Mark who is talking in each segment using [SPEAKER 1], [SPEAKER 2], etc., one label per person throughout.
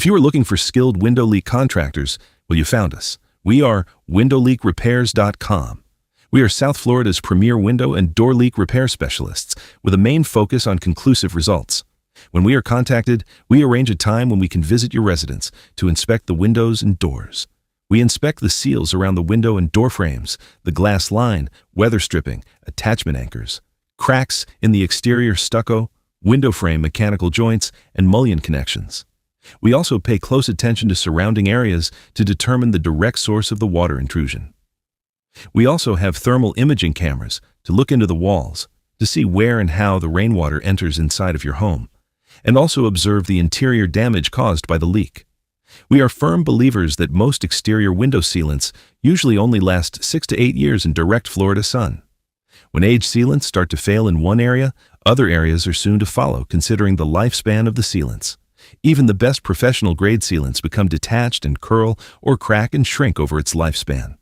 [SPEAKER 1] If you are looking for skilled window leak contractors, well, you found us. We are windowleakrepairs.com. We are South Florida's premier window and door leak repair specialists with a main focus on conclusive results. When we are contacted, we arrange a time when we can visit your residence to inspect the windows and doors. We inspect the seals around the window and door frames, the glass line, weather stripping, attachment anchors, cracks in the exterior stucco, window frame mechanical joints, and mullion connections. We also pay close attention to surrounding areas to determine the direct source of the water intrusion. We also have thermal imaging cameras to look into the walls to see where and how the rainwater enters inside of your home, and also observe the interior damage caused by the leak. We are firm believers that most exterior window sealants usually only last 6 to 8 years in direct Florida sun. When aged sealants start to fail in one area, other areas are soon to follow, considering the lifespan of the sealants. Even the best professional-grade sealants become detached and curl or crack and shrink over its lifespan.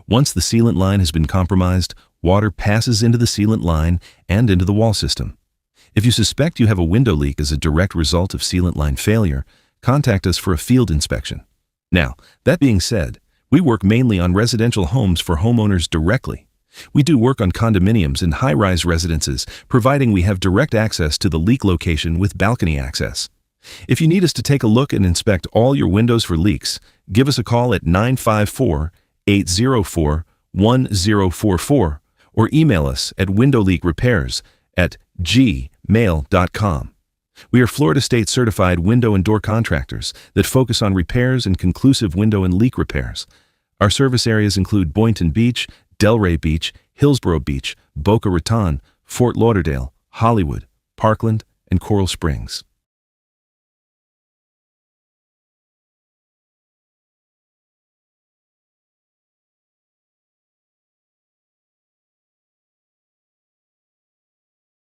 [SPEAKER 1] Once the sealant line has been compromised, water passes into the sealant line and into the wall system. If you suspect you have a window leak as a direct result of sealant line failure, contact us for a field inspection. Now, that being said, we work mainly on residential homes for homeowners directly. We do work on condominiums and high-rise residences, providing we have direct access to the leak location with balcony access. If you need us to take a look and inspect all your windows for leaks, give us a call at 954-804-1044 or email us at windowleakrepairs@gmail.com. We are Florida State certified window and door contractors that focus on repairs and conclusive window and leak repairs. Our service areas include Boynton Beach, Delray Beach, Hillsborough Beach, Boca Raton, Fort Lauderdale, Hollywood, Parkland, and Coral Springs.